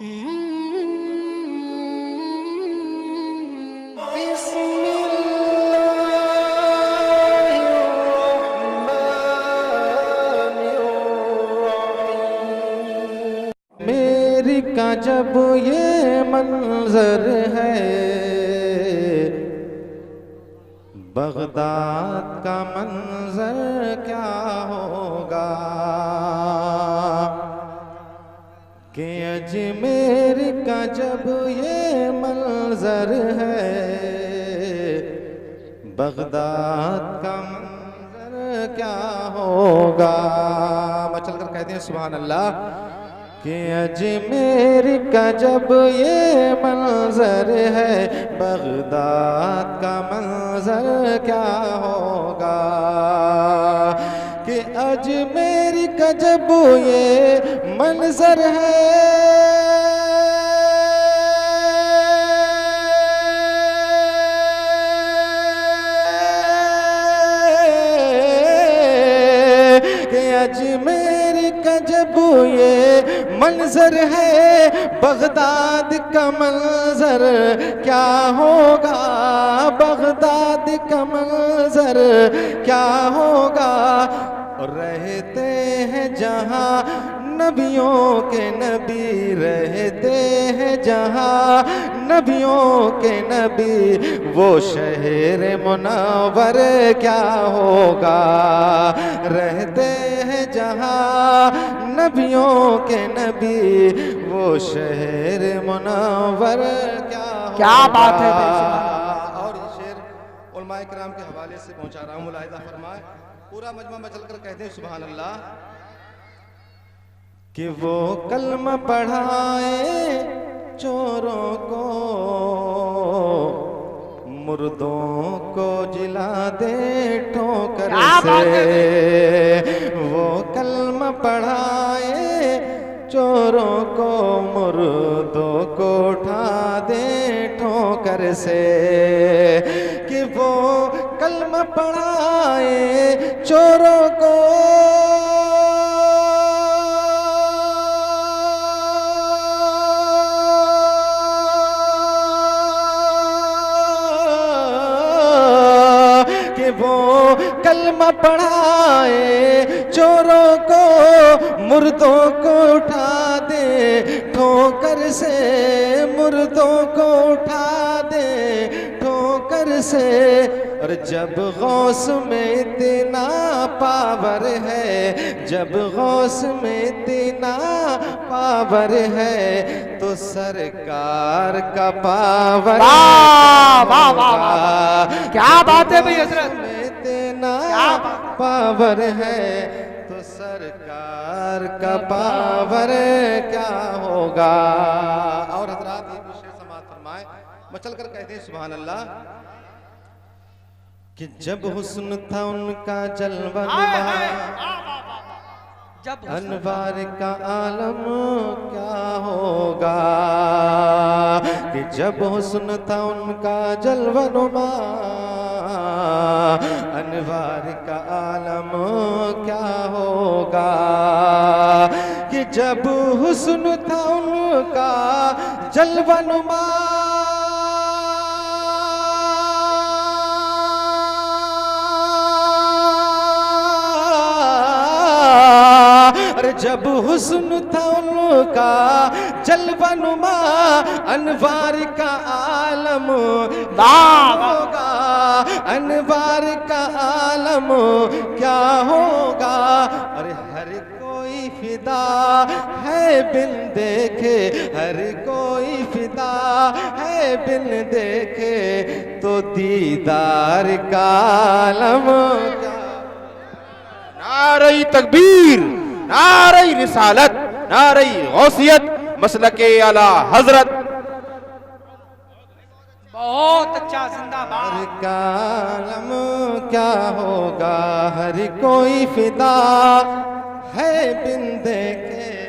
मेरी का जब ये मंजर है, बगदाद का मंजर क्या होगा। कि अजमेर का जब ये मंजर है, बगदाद का मंजर क्या होगा। मैं चलकर कहते हैं सुभान अल्लाह। कि अजमेर का जब ये मंजर है, बगदाद का मंजर क्या होगा। कि अजमेर का जब ये मंजर है, कि अजमेर का जब ये मंजर है, बगदाद का मंजर क्या होगा। बगदाद का मंजर क्या होगा। और रहते हैं जहां नबियों के नबी, रहते हैं जहां नबियों के नबी, वो शहर मुनव्वर क्या होगा। रहते हैं जहां नबियों के नबी, वो शहर मुनव्वर क्या बात है। और ये शेर उलमाए किराम के हवाले से पहुंचा रहा हूं, मुलाहिजा फरमाए। पूरा मजमा में चलकर कहते हैं सुभान अल्लाह। कि वो कलमा पढ़ाए चोरों को, मुर्दों को जिला दे ठोकर से। वो कलमा पढ़ाए चोरों को, मुर्दों को उठा दे ठोकर से। कि वो कलमा पढ़ाए चोरों को, वो कलमा पढ़ाए चोरों को, मुर्दों को उठा दे ठोकर से। मुर्दों को उठा दे ठोकर से। और जब गौस में इतना पावर है, जब गौस में इतना पावर है, तो सरकार का पावर क्या बात है भाई हजरत। इतना पावर है, तो सरकार का पावर क्या होगा। और हजरात ये शेर समाअत फरमाए। मैं चलकर कहते हैं सुभान अल्लाह। कि जब हुस्न था उनका जलवा अनवार का आलम क्या होगा। कि जब हुस्न था उनका जलवा नुमा, अनवार का आलम क्या होगा। कि जब हुस्न था उनका जलवा नुमा, जब हुस्न था उनका जलवा नुमा, अनवार का आलम होगा। अनवार का आलम क्या होगा। अरे हर कोई फिदा है बिन देखे, हर कोई फिदा है बिन देखे, तो दीदार का आलम क्या। नारे तकबीर, नारे रिसालत, नारे गौसियत, मसलके आला हजरत। बहुत अच्छा, जिंदाबाद। हर कालम क्या होगा। हर कोई फिदा है बिन देखे,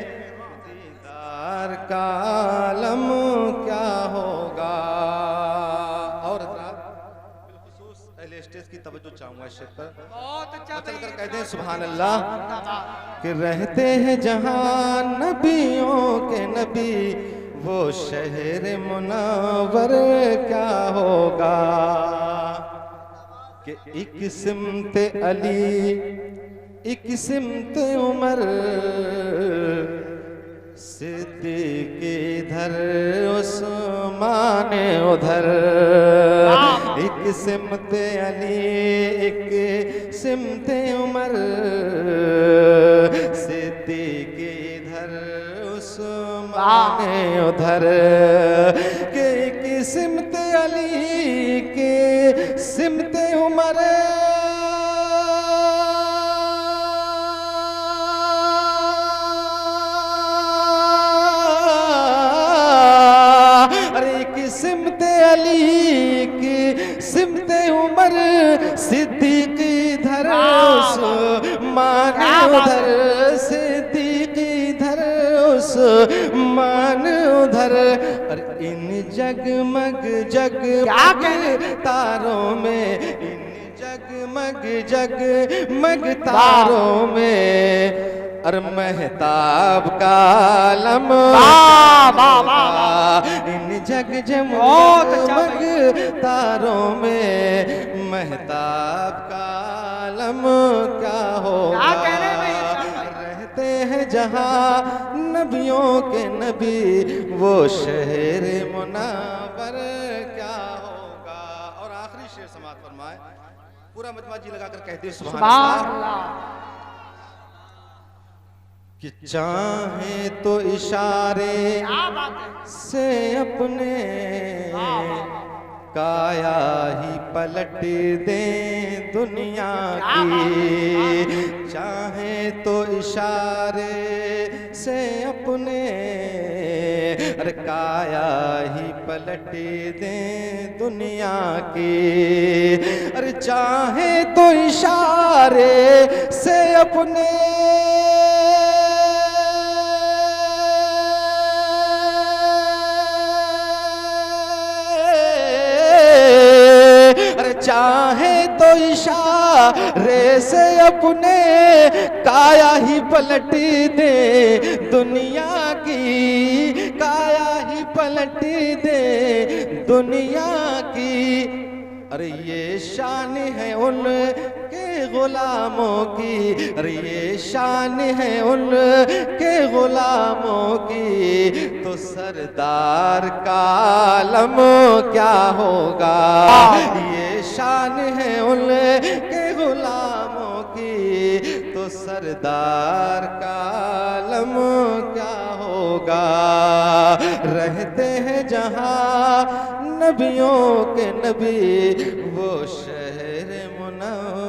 दीदार का आलम क्या होगा। और बिलखुसूस अहले स्टेज की तवज्जो चाहूंगा इस शेर पर। बहुत अच्छा। चलकर कहते हैं सुभान अल्लाह। कि रहते हैं जहां नबियों के नबी, वो शहर मुनव्वर क्या होगा कि एक सिमत अली एक सिमत उमर सिद्दीक़ इधर उस्मान उधर एक सिमत अली एक सिमत उमर सिद्दीक़ इधर उस्मान उधर के एक सिमत अली के सिमत उमर सिमत अली की सिमत उमर सिद्दीक़ इधर उस्मान उधर सिद्दीक़ इधर उस्मान उधर। अरे इन जगमग जगमग तारों में इन जगमग जगमग तारों में अरे महताब का आलम इन जगमग तारों में महताब का आलम क्या होगा रहते हैं जहां नबियों के नबी वो शहर मुनव्वर क्या होगा। और आखिरी शेर समाअत फरमाए पूरा मजमा जी लगाकर कहते हैं सुभान अल्लाह कि चाहे तो इशारे से अपने काया ही पलट दें दुनिया की चाहे तो इशारे से अपने अरे काया ही पलट दें दुनिया की अरे चाहे तो इशारे से अपने चाहे तो इशारे से अपने काया ही पलट दे दुनिया की काया ही पलट दे दुनिया की। अरे ये शान है उनके गुलामों की अरे ये शान है उनके गुलामों की तो सरदार का आलम क्या होगा। ये शान है उनके गुलामों की तो सरदार का आलम क्या होगा। रहते हैं जहां नबियों के नबी वो शहर मुनव्वर